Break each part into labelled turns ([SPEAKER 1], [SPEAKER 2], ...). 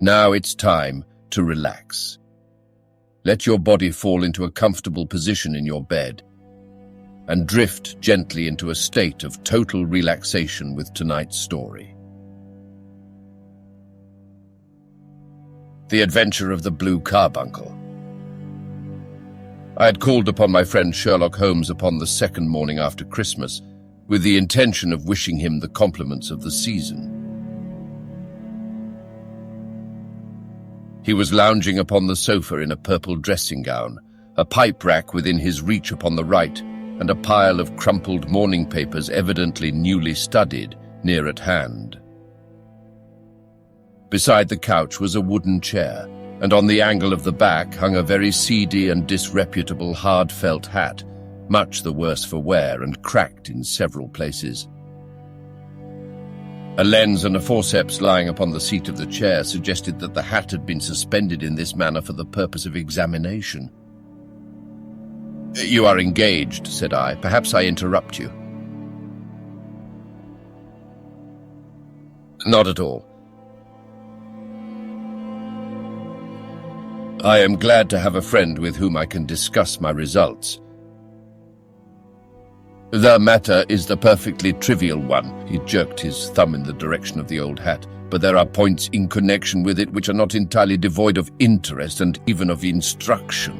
[SPEAKER 1] Now it's time to relax. Let your body fall into a comfortable position in your bed and drift gently into a state of total relaxation with tonight's story. The Adventure of the Blue Carbuncle. I had called upon my friend Sherlock Holmes upon the second morning after Christmas, with the intention of wishing him the compliments of the season. He was lounging upon the sofa in a purple dressing gown, a pipe rack within his reach upon the right, and a pile of crumpled morning papers evidently newly studied near at hand. Beside the couch was a wooden chair, and on the angle of the back hung a very seedy and disreputable hard felt hat, much the worse for wear and cracked in several places. A lens and a forceps lying upon the seat of the chair suggested that the hat had been suspended in this manner for the purpose of examination. "You are engaged," said I. "Perhaps I interrupt you." "Not at all. I am glad to have a friend with whom I can discuss my results. The matter is the perfectly trivial one." He jerked his thumb in the direction of the old hat. "But there are points in connection with it which are not entirely devoid of interest and even of instruction."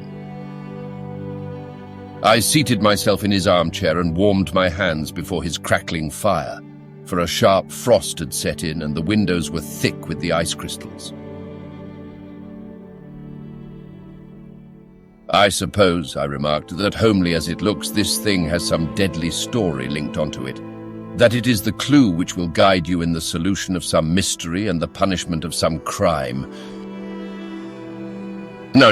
[SPEAKER 1] I seated myself in his armchair and warmed my hands before his crackling fire, for a sharp frost had set in and the windows were thick with the ice crystals. "I suppose," I remarked, "that homely as it looks, this thing has some deadly story linked onto it. That it is the clue which will guide you in the solution of some mystery and the punishment of some crime." No.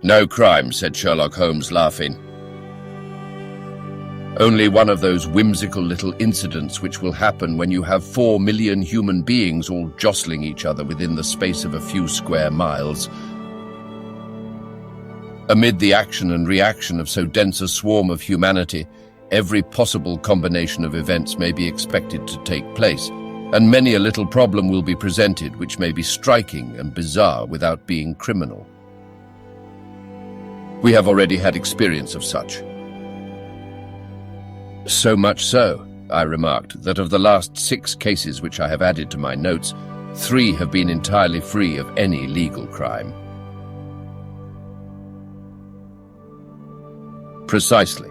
[SPEAKER 1] "No crime," said Sherlock Holmes, laughing. "Only one of those whimsical little incidents which will happen when you have 4 million human beings all jostling each other within the space of a few square miles. Amid the action and reaction of so dense a swarm of humanity, every possible combination of events may be expected to take place, and many a little problem will be presented which may be striking and bizarre without being criminal. We have already had experience of such." "So much so," I remarked, "that of the last 6 cases which I have added to my notes, 3 have been entirely free of any legal crime." "Precisely.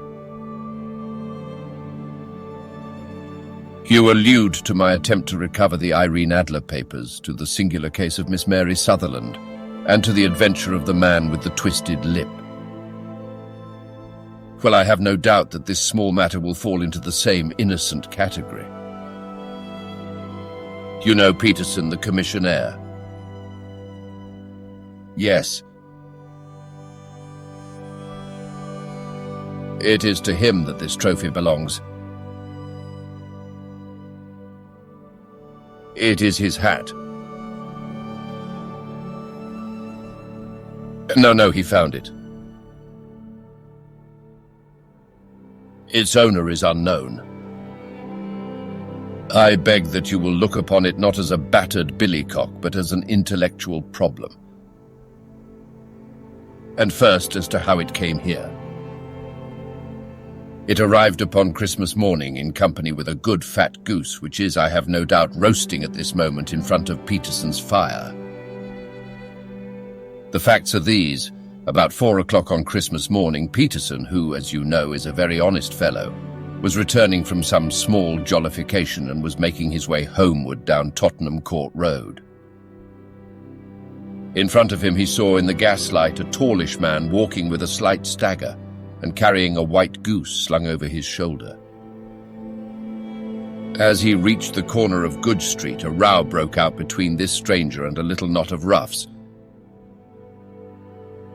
[SPEAKER 1] You allude to my attempt to recover the Irene Adler papers, to the singular case of Miss Mary Sutherland, and to the adventure of the man with the twisted lip. Well, I have no doubt that this small matter will fall into the same innocent category. You know Peterson, the commissionaire?" "Yes." "It is to him that this trophy belongs." "It is his hat." No, he found it." "Its owner is unknown." "I beg that you will look upon it not as a battered billycock, but as an intellectual problem. And first, as to how it came here. It arrived upon Christmas morning in company with a good fat goose, which is, I have no doubt, roasting at this moment in front of Peterson's fire. The facts are these. About 4 o'clock on Christmas morning, Peterson, who, as you know, is a very honest fellow, was returning from some small jollification and was making his way homeward down Tottenham Court Road. In front of him he saw in the gaslight a tallish man walking with a slight stagger and carrying a white goose slung over his shoulder. As he reached the corner of Good Street, a row broke out between this stranger and a little knot of roughs.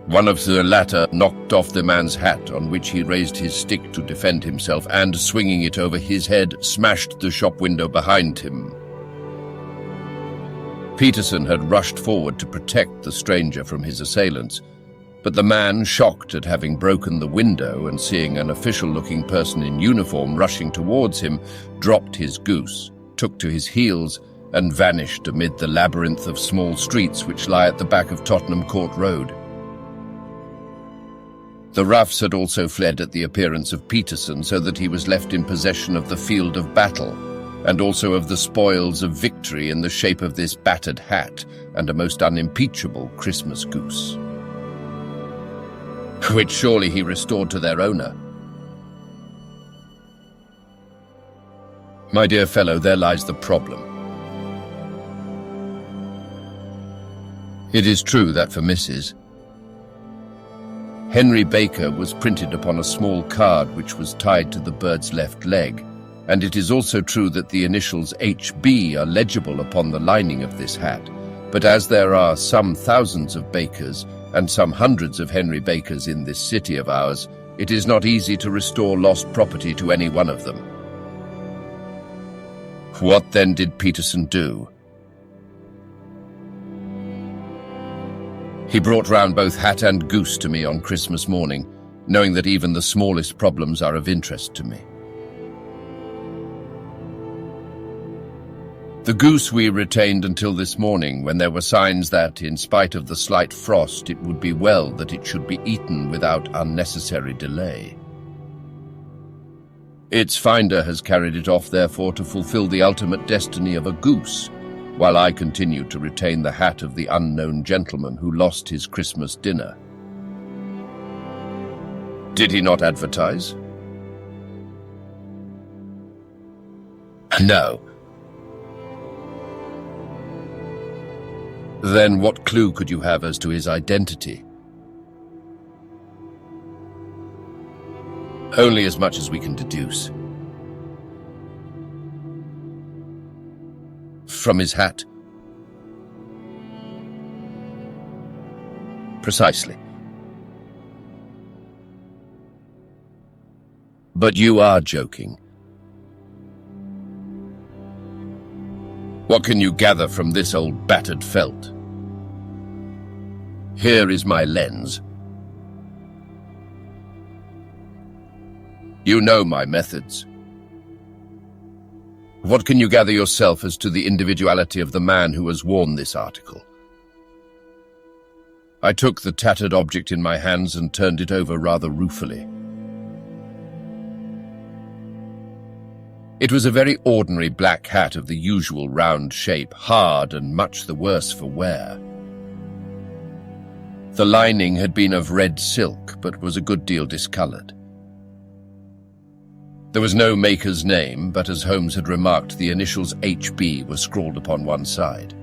[SPEAKER 1] One of the latter knocked off the man's hat, on which he raised his stick to defend himself, and, swinging it over his head, smashed the shop window behind him. Peterson had rushed forward to protect the stranger from his assailants, but the man, shocked at having broken the window and seeing an official-looking person in uniform rushing towards him, dropped his goose took to his heels, and vanished amid the labyrinth of small streets which lie at the back of Tottenham Court Road. The roughs had also fled at the appearance of Peterson, so that he was left in possession of the field of battle, and also of the spoils of victory in the shape of this battered hat and a most unimpeachable Christmas goose, which surely he restored to their owner. My dear fellow, there lies the problem. It is true that for Mrs. Henry Baker was printed upon a small card which was tied to the bird's left leg, and it is also true that the initials HB are legible upon the lining of this hat. But as there are some thousands of Bakers and some hundreds of Henry Bakers in this city of ours, it is not easy to restore lost property to any one of them. What then did Peterson do? He brought round both hat and goose to me on Christmas morning, knowing that even the smallest problems are of interest to me. The goose we retained until this morning, when there were signs that, in spite of the slight frost, it would be well that it should be eaten without unnecessary delay. Its finder has carried it off, therefore, to fulfill the ultimate destiny of a goose, while I continue to retain the hat of the unknown gentleman who lost his Christmas dinner. Did he not advertise? No. Then what clue could you have as to his identity? Only as much as we can deduce. From his hat? Precisely. But you are joking. What can you gather from this old battered felt? Here is my lens. You know my methods. What can you gather yourself as to the individuality of the man who has worn this article? I took the tattered object in my hands and turned it over rather ruefully. It was a very ordinary black hat of the usual round shape, hard and much the worse for wear. The lining had been of red silk, but was a good deal discoloured. There was no maker's name, but as Holmes had remarked, the initials HB were scrawled upon one side.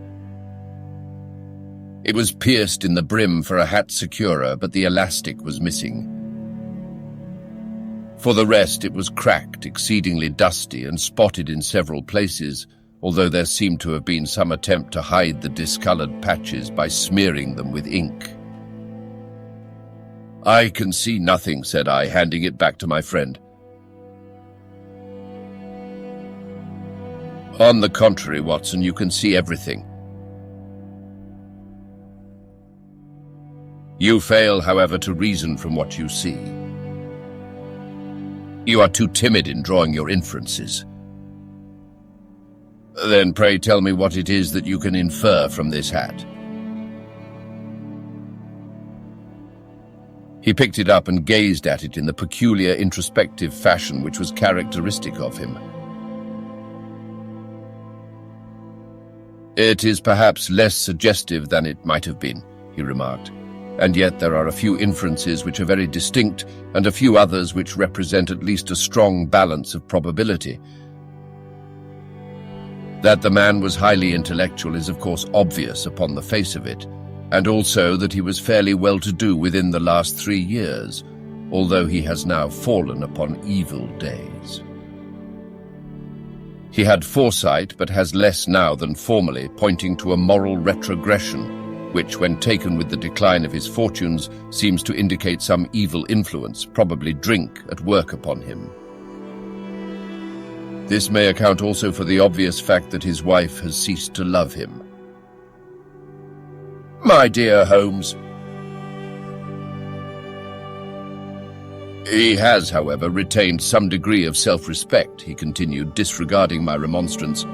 [SPEAKER 1] It was pierced in the brim for a hat securer, but the elastic was missing. For the rest, it was cracked, exceedingly dusty, and spotted in several places, although there seemed to have been some attempt to hide the discoloured patches by smearing them with ink. "I can see nothing," said I, handing it back to my friend. "On the contrary, Watson, you can see everything. You fail, however, to reason from what you see. You are too timid in drawing your inferences. Then pray tell me what it is that you can infer from this hat." He picked it up and gazed at it in the peculiar introspective fashion which was characteristic of him. "It is perhaps less suggestive than it might have been," he remarked, "and yet there are a few inferences which are very distinct and a few others which represent at least a strong balance of probability. That the man was highly intellectual is of course obvious upon the face of it, and also that he was fairly well-to-do within the last 3 years, although he has now fallen upon evil days. He had foresight, but has less now than formerly, pointing to a moral retrogression, which, when taken with the decline of his fortunes, seems to indicate some evil influence, probably drink, at work upon him. This may account also for the obvious fact that his wife has ceased to love him." "My dear Holmes, He has, however, retained some degree of self-respect, he continued, disregarding my remonstrance.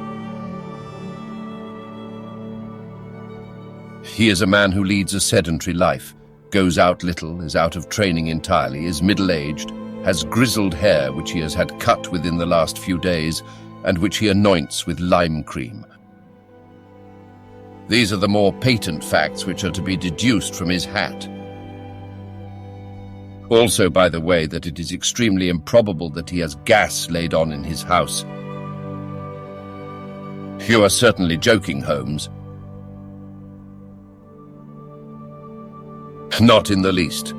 [SPEAKER 1] He is a man who leads a sedentary life, goes out little, is out of training entirely, is middle-aged, has grizzled hair which he has had cut within the last few days, and which he anoints with lime cream. These are the more patent facts which are to be deduced from his hat. Also, by the way, that it is extremely improbable that he has gas laid on in his house. You are certainly joking, Holmes. Not in the least.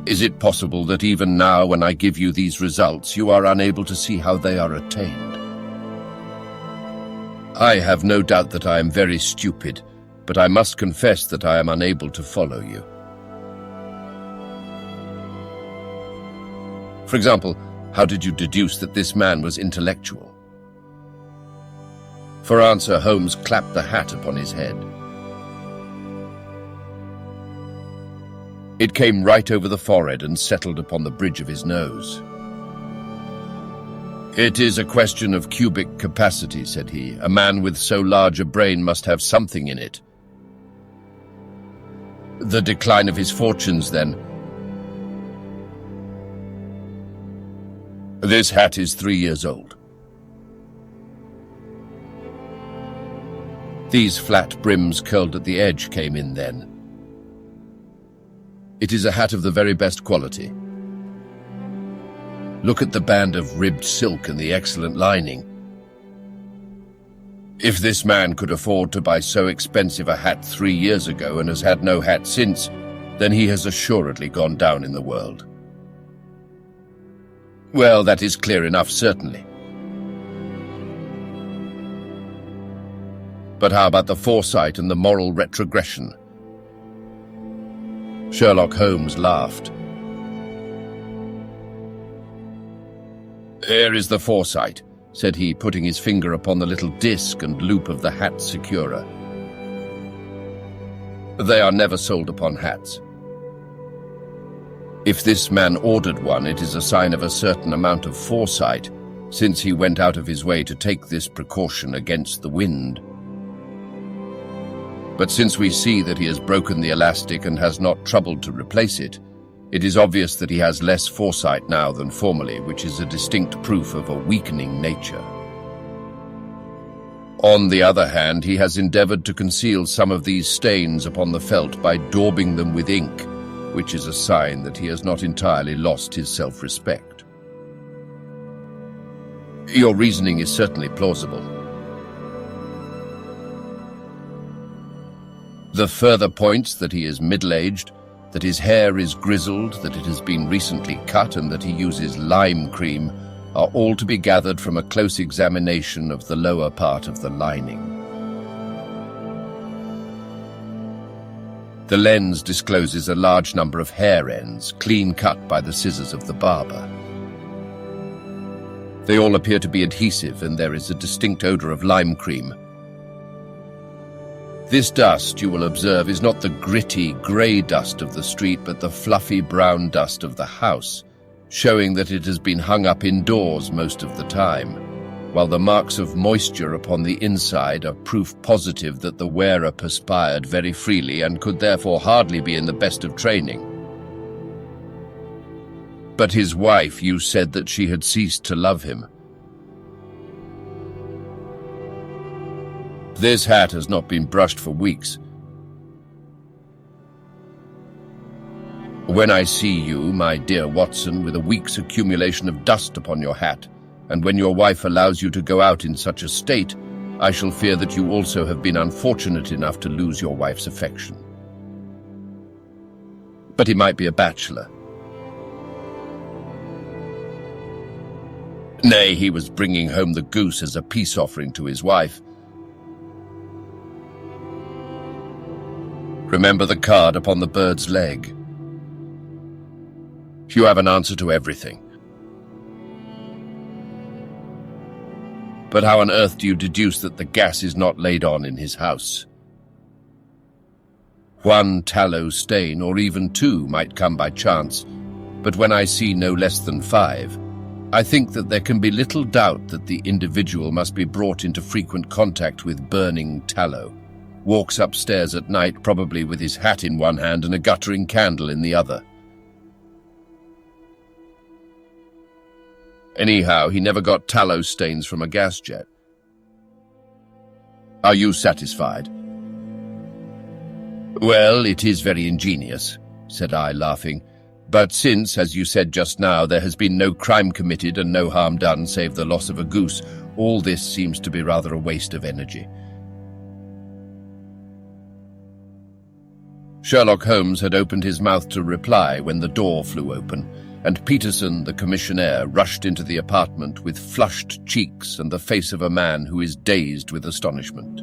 [SPEAKER 1] Is it possible that even now, when I give you these results, you are unable to see how they are attained? I have no doubt that I am very stupid, but I must confess that I am unable to follow you. For example, how did you deduce that this man was intellectual? For answer, Holmes clapped the hat upon his head. It came right over the forehead and settled upon the bridge of his nose. It is a question of cubic capacity, said he. A man with so large a brain must have something in it. The decline of his fortunes, then. This hat is 3 years old. These flat brims curled at the edge came in then. It is a hat of the very best quality. Look at the band of ribbed silk and the excellent lining. If this man could afford to buy so expensive a hat 3 years ago and has had no hat since, then he has assuredly gone down in the world. Well, that is clear enough, certainly. But how about the foresight and the moral retrogression? Sherlock Holmes laughed. Here is the foresight, said he, putting his finger upon the little disc and loop of the hat securer. They are never sold upon hats. If this man ordered one, it is a sign of a certain amount of foresight, since he went out of his way to take this precaution against the wind. But since we see that he has broken the elastic and has not troubled to replace it, it is obvious that he has less foresight now than formerly, which is a distinct proof of a weakening nature. On the other hand, he has endeavored to conceal some of these stains upon the felt by daubing them with ink, which is a sign that he has not entirely lost his self-respect. Your reasoning is certainly plausible. The further points that he is middle-aged, that his hair is grizzled, that it has been recently cut, and that he uses lime cream are all to be gathered from a close examination of the lower part of the lining. The lens discloses a large number of hair ends, clean cut by the scissors of the barber. They all appear to be adhesive, and there is a distinct odor of lime cream. This dust, you will observe, is not the gritty, grey dust of the street, but the fluffy brown dust of the house, showing that it has been hung up indoors most of the time, while the marks of moisture upon the inside are proof positive that the wearer perspired very freely and could therefore hardly be in the best of training. But his wife, you said that she had ceased to love him. This hat has not been brushed for weeks. When I see you, my dear Watson, with a week's accumulation of dust upon your hat, and when your wife allows you to go out in such a state, I shall fear that you also have been unfortunate enough to lose your wife's affection. But he might be a bachelor. Nay, he was bringing home the goose as a peace offering to his wife. Remember the card upon the bird's leg. You have an answer to everything. But how on earth do you deduce that the gas is not laid on in his house? One tallow stain, or even two, might come by chance, but when I see no less than 5, I think that there can be little doubt that the individual must be brought into frequent contact with burning tallow. Walks upstairs at night, probably with his hat in one hand and a guttering candle in the other. Anyhow, he never got tallow stains from a gas jet. Are you satisfied? Well, it is very ingenious, said I, laughing. But since, as you said just now, there has been no crime committed and no harm done save the loss of a goose, all this seems to be rather a waste of energy. Sherlock Holmes had opened his mouth to reply when the door flew open, and Peterson, the commissionaire, rushed into the apartment with flushed cheeks and the face of a man who is dazed with astonishment.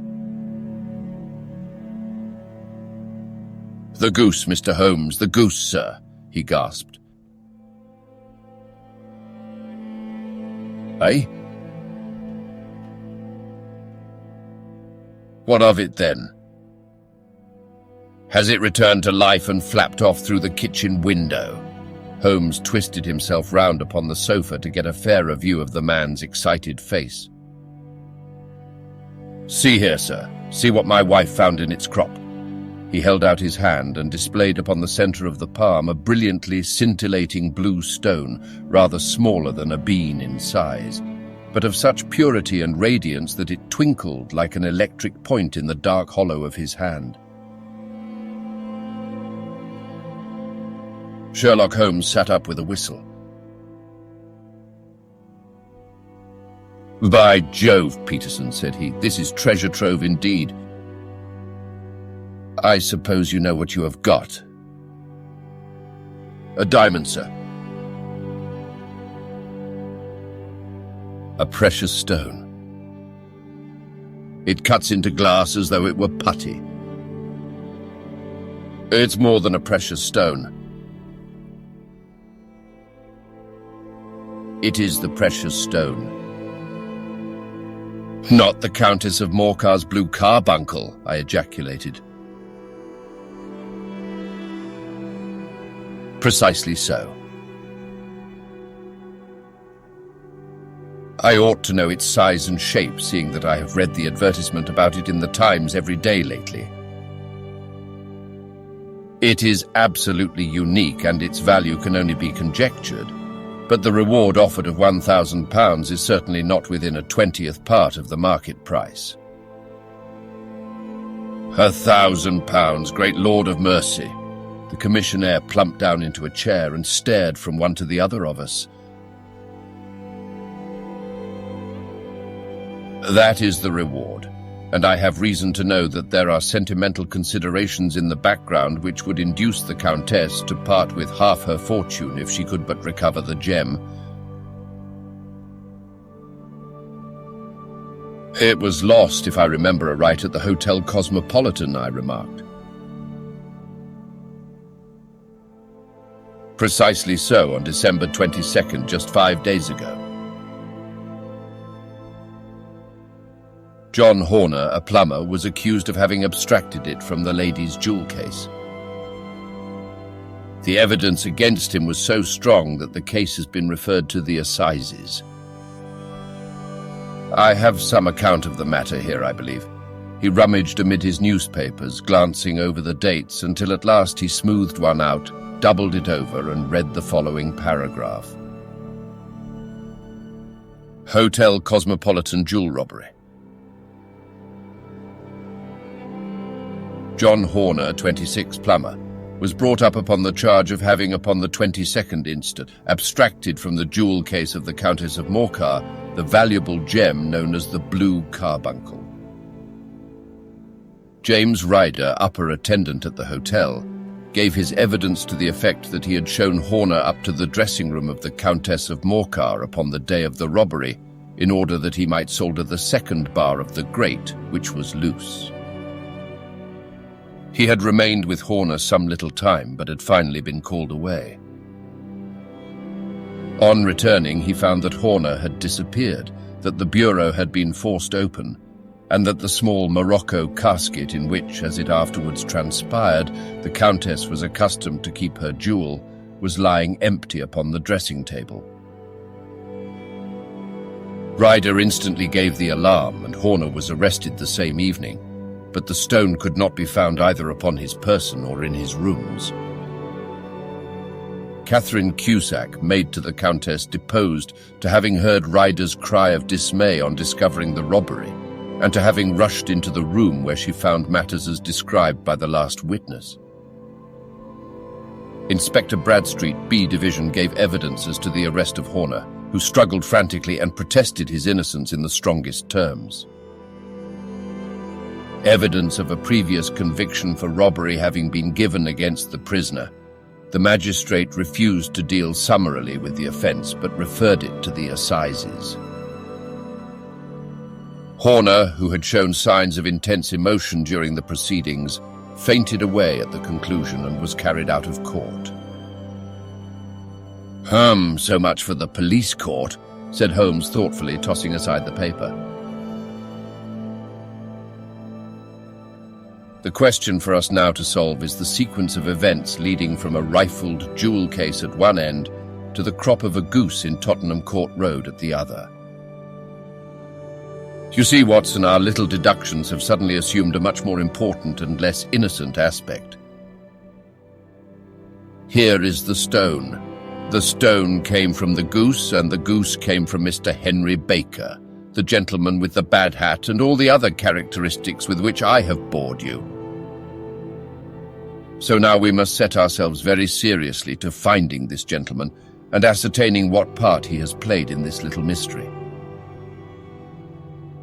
[SPEAKER 1] "The goose, Mr. Holmes, the goose, sir," he gasped. Eh? What of it, then? Has it returned to life and flapped off through the kitchen window? Holmes twisted himself round upon the sofa to get a fairer view of the man's excited face. "See here, sir. See what my wife found in its crop." He held out his hand and displayed upon the center of the palm a brilliantly scintillating blue stone, rather smaller than a bean in size, but of such purity and radiance that it twinkled like an electric point in the dark hollow of his hand. Sherlock Holmes sat up with a whistle. "By Jove, Peterson," said he, "this is treasure trove indeed. I suppose you know what you have got." "A diamond, sir." "A precious stone. It cuts into glass as though it were putty." "It's more than a precious stone. It is the precious stone." "Not the Countess of Morcar's blue carbuncle," I ejaculated. "Precisely so." "I ought to know its size and shape, seeing that I have read the advertisement about it in the Times every day lately." "It is absolutely unique, and its value can only be conjectured. But the reward offered of £1,000 is certainly not within a 20th part of the market price." £1,000, great Lord of mercy! The commissionaire plumped down into a chair and stared from one to the other of us. "That is the reward, and I have reason to know that there are sentimental considerations in the background which would induce the Countess to part with half her fortune if she could but recover the gem." "It was lost, if I remember aright, at the Hotel Cosmopolitan," I remarked. "Precisely so, on December 22nd, just 5 days ago. John Horner, a plumber, was accused of having abstracted it from the lady's jewel case. The evidence against him was so strong that the case has been referred to the assizes. I have some account of the matter here, I believe." He rummaged amid his newspapers, glancing over the dates, until at last he smoothed one out, doubled it over, and read the following paragraph. "Hotel Cosmopolitan jewel robbery. John Horner, 26, plumber, was brought up upon the charge of having, upon the 22nd instant, abstracted from the jewel case of the Countess of Morcar the valuable gem known as the blue carbuncle. James Ryder, upper attendant at the hotel, gave his evidence to the effect that he had shown Horner up to the dressing room of the Countess of Morcar upon the day of the robbery, in order that he might solder the second bar of the grate, which was loose. He had remained with Horner some little time, but had finally been called away. On returning, he found that Horner had disappeared, that the bureau had been forced open, and that the small Morocco casket in which, as it afterwards transpired, the Countess was accustomed to keep her jewel, was lying empty upon the dressing table. Ryder instantly gave the alarm, and Horner was arrested the same evening, but the stone could not be found either upon his person or in his rooms. Catherine Cusack, maid to the Countess, deposed to having heard Ryder's cry of dismay on discovering the robbery, and to having rushed into the room where she found matters as described by the last witness. Inspector Bradstreet, B Division, gave evidence as to the arrest of Horner, who struggled frantically and protested his innocence in the strongest terms. Evidence of a previous conviction for robbery having been given against the prisoner, the magistrate refused to deal summarily with the offence but referred it to the assizes. Horner, who had shown signs of intense emotion during the proceedings, fainted away at the conclusion and was carried out of court. So much for the police court," said Holmes thoughtfully, tossing aside the paper. The question for us now to solve is the sequence of events leading from a rifled jewel case at one end to the crop of a goose in Tottenham Court Road at the other. You see, Watson, our little deductions have suddenly assumed a much more important and less innocent aspect. Here is the stone. The stone came from the goose, and the goose came from Mr. Henry Baker, the gentleman with the bad hat and all the other characteristics with which I have bored you. So now we must set ourselves very seriously to finding this gentleman and ascertaining what part he has played in this little mystery.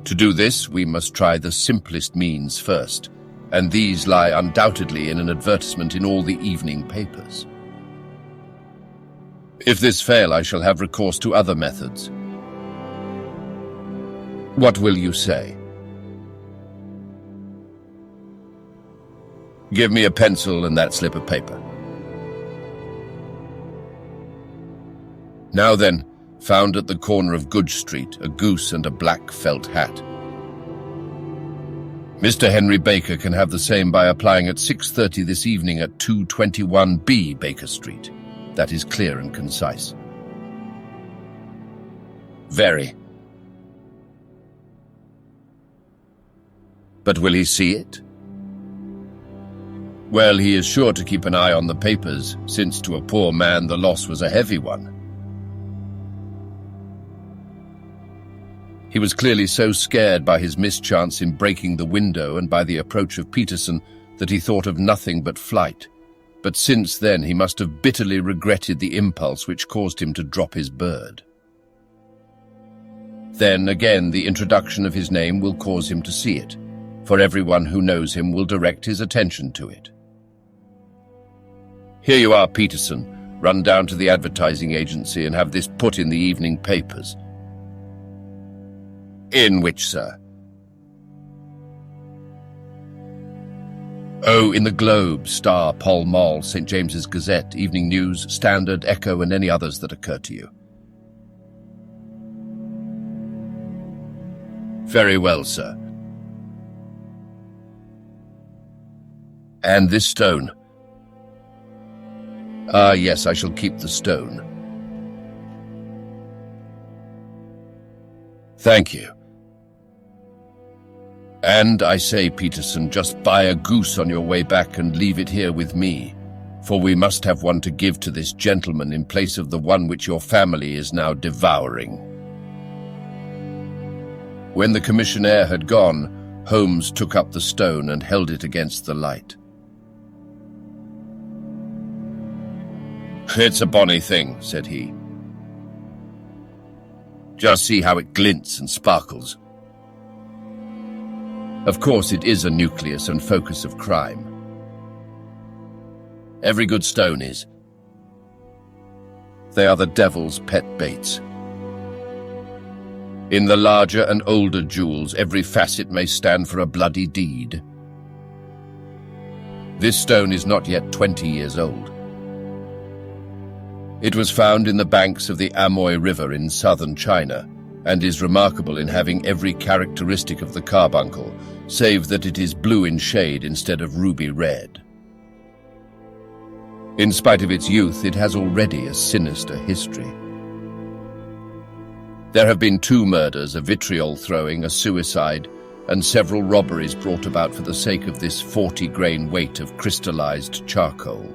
[SPEAKER 1] To do this, we must try the simplest means first, and these lie undoubtedly in an advertisement in all the evening papers. If this fail, I shall have recourse to other methods. What will you say? Give me a pencil and that slip of paper. Now then, found at the corner of Goodge Street, a goose and a black felt hat. Mr. Henry Baker can have the same by applying at 6:30 this evening at 221B Baker Street. That is clear and concise. Very. But will he see it? Well, he is sure to keep an eye on the papers, since to a poor man the loss was a heavy one. He was clearly so scared by his mischance in breaking the window and by the approach of Peterson that he thought of nothing but flight. But since then he must have bitterly regretted the impulse which caused him to drop his bird. Then again, the introduction of his name will cause him to see it, for everyone who knows him will direct his attention to it. Here you are, Peterson. Run down to the advertising agency and have this put in the evening papers. In which, sir? Oh, in the Globe, Star, Pall Mall, St. James's Gazette, Evening News, Standard, Echo, and any others that occur to you. Very well, sir. And this stone? Ah, yes, I shall keep the stone. Thank you. And I say, Peterson, just buy a goose on your way back and leave it here with me, for we must have one to give to this gentleman in place of the one which your family is now devouring. When the commissionaire had gone, Holmes took up the stone and held it against the light. It's a bonny thing, said he. Just see how it glints and sparkles. Of course, it is a nucleus and focus of crime. Every good stone is. They are the devil's pet baits. In the larger and older jewels, every facet may stand for a bloody deed. This stone is not yet 20 years old. It was found in the banks of the Amoy River in southern China, and is remarkable in having every characteristic of the carbuncle, save that it is blue in shade instead of ruby red. In spite of its youth, it has already a sinister history. There have been 2 murders, a vitriol throwing, a suicide, and several robberies brought about for the sake of this 40-grain weight of crystallized charcoal.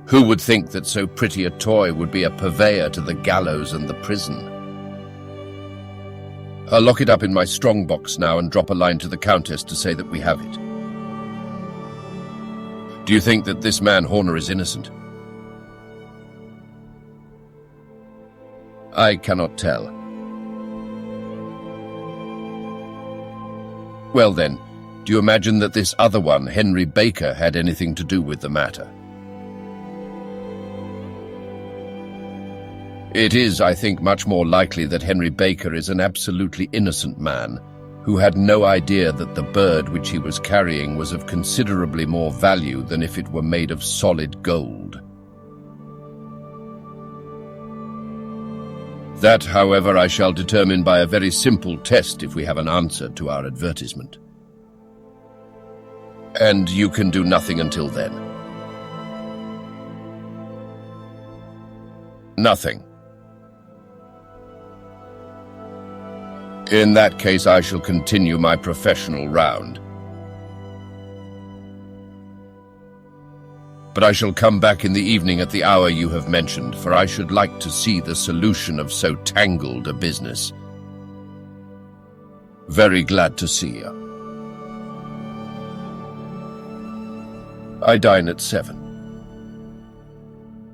[SPEAKER 1] Who would think that so pretty a toy would be a purveyor to the gallows and the prison? I'll lock it up in my strongbox now and drop a line to the Countess to say that we have it. Do you think that this man Horner is innocent? I cannot tell. Well then, do you imagine that this other one, Henry Baker, had anything to do with the matter? It is, I think, much more likely that Henry Baker is an absolutely innocent man who had no idea that the bird which he was carrying was of considerably more value than if it were made of solid gold. That, however, I shall determine by a very simple test if we have an answer to our advertisement. And you can do nothing until then? Nothing. In that case, I shall continue my professional round. But I shall come back in the evening at the hour you have mentioned, for I should like to see the solution of so tangled a business. Very glad to see you. I dine at 7.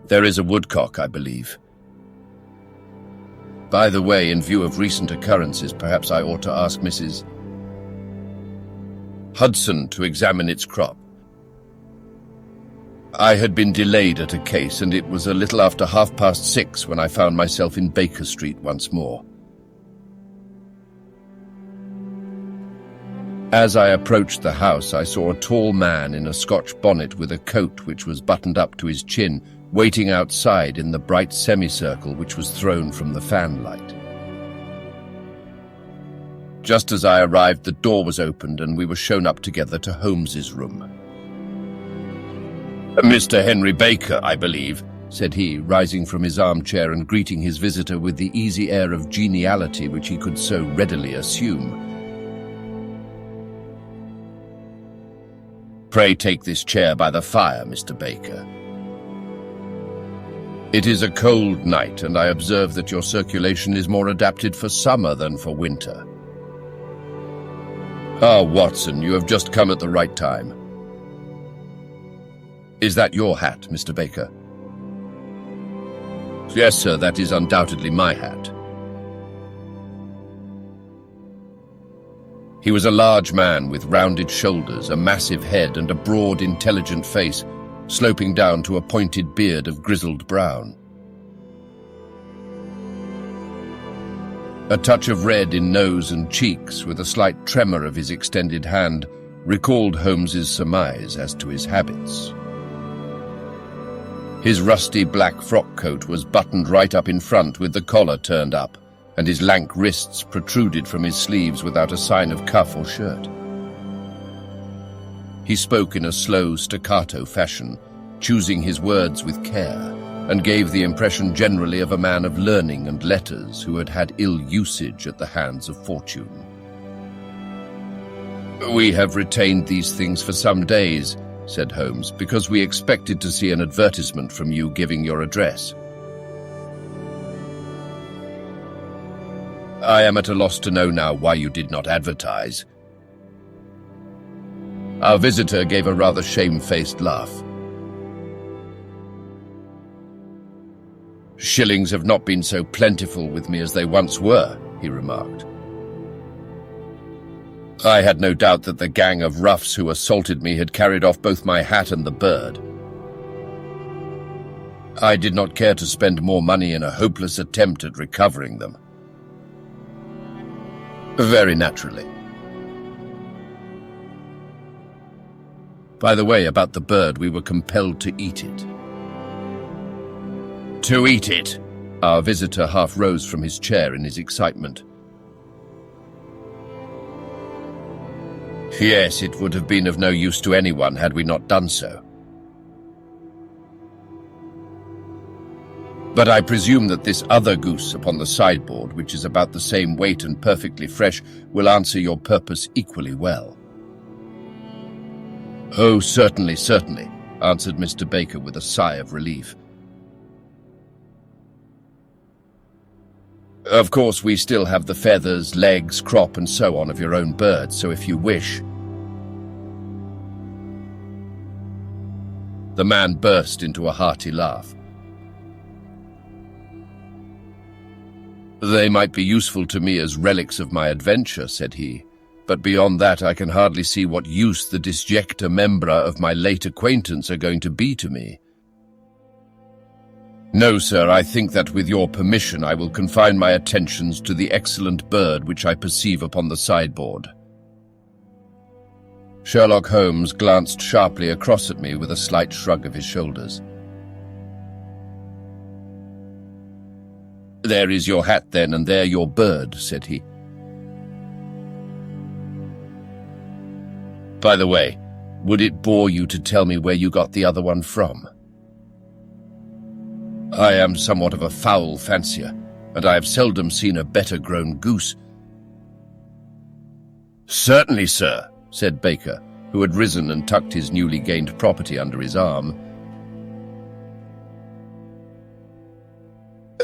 [SPEAKER 1] There is a woodcock, I believe. By the way, in view of recent occurrences, perhaps I ought to ask Mrs. Hudson to examine its crop. I had been delayed at a case, and it was a little after 6:30 when I found myself in Baker Street once more. As I approached the house, I saw a tall man in a Scotch bonnet with a coat which was buttoned up to his chin, waiting outside in the bright semicircle which was thrown from the fanlight. Just as I arrived, the door was opened and we were shown up together to Holmes's room. "Mr. Henry Baker, I believe," said he, rising from his armchair and greeting his visitor with the easy air of geniality which he could so readily assume. "Pray take this chair by the fire, Mr. Baker. It is a cold night, and I observe that your circulation is more adapted for summer than for winter. Ah, Watson, you have just come at the right time. Is that your hat, Mr. Baker?" "Yes, sir, that is undoubtedly my hat." He was a large man with rounded shoulders, a massive head, and a broad, intelligent face, sloping down to a pointed beard of grizzled brown. A touch of red in nose and cheeks, with a slight tremor of his extended hand, recalled Holmes's surmise as to his habits. His rusty black frock coat was buttoned right up in front with the collar turned up, and his lank wrists protruded from his sleeves without a sign of cuff or shirt. He spoke in a slow, staccato fashion, choosing his words with care, and gave the impression generally of a man of learning and letters who had had ill usage at the hands of fortune. "We have retained these things for some days," said Holmes, "because we expected to see an advertisement from you giving your address." "I am at a loss to know now why you did not advertise." Our visitor gave a rather shamefaced laugh. "Shillings have not been so plentiful with me as they once were," he remarked. I had no doubt that the gang of roughs who assaulted me had carried off both my hat and the bird. I did not care to spend more money in a hopeless attempt at recovering them. Very naturally. By the way, about the bird, we were compelled to eat it. "To eat it?" Our visitor half rose from his chair in his excitement. Yes, it would have been of no use to anyone had we not done so. But I presume that this other goose upon the sideboard, which is about the same weight and perfectly fresh, will answer your purpose equally well. Oh, certainly, certainly, answered Mr. Baker with a sigh of relief. Of course, we still have the feathers, legs, crop, and so on of your own bird, so if you wish... The man burst into a hearty laugh. They might be useful to me as relics of my adventure, said he, but beyond that I can hardly see what use the disjecta membra of my late acquaintance are going to be to me. No, sir, I think that with your permission I will confine my attentions to the excellent bird which I perceive upon the sideboard. Sherlock Holmes glanced sharply across at me with a slight shrug of his shoulders. There is your hat, then, and there your bird, said he. By the way, would it bore you to tell me where you got the other one from? I am somewhat of a fowl fancier, and I have seldom seen a better-grown goose. Certainly, sir, said Baker, who had risen and tucked his newly gained property under his arm.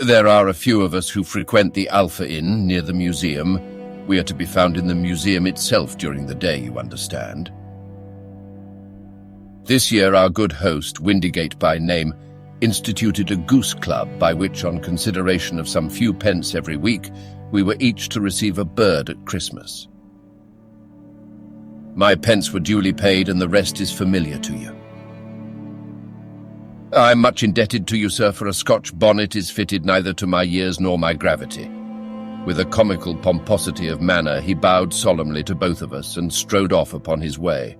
[SPEAKER 1] There are a few of us who frequent the Alpha Inn near the museum. We are to be found in the museum itself during the day, you understand. This year our good host, Windigate by name, instituted a goose club by which, on consideration of some few pence every week, we were each to receive a bird at Christmas. My pence were duly paid, and the rest is familiar to you. I am much indebted to you, sir, for a Scotch bonnet is fitted neither to my years nor my gravity. With a comical pomposity of manner, he bowed solemnly to both of us and strode off upon his way.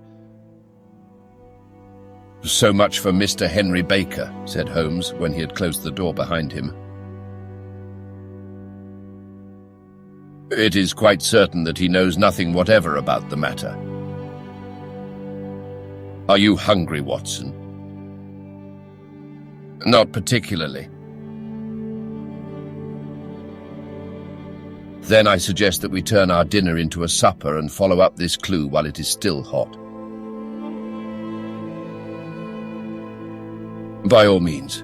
[SPEAKER 1] So much for Mr. Henry Baker, said Holmes, when he had closed the door behind him. It is quite certain that he knows nothing whatever about the matter. Are you hungry, Watson? Not particularly. Then I suggest that we turn our dinner into a supper and follow up this clue while it is still hot. By all means.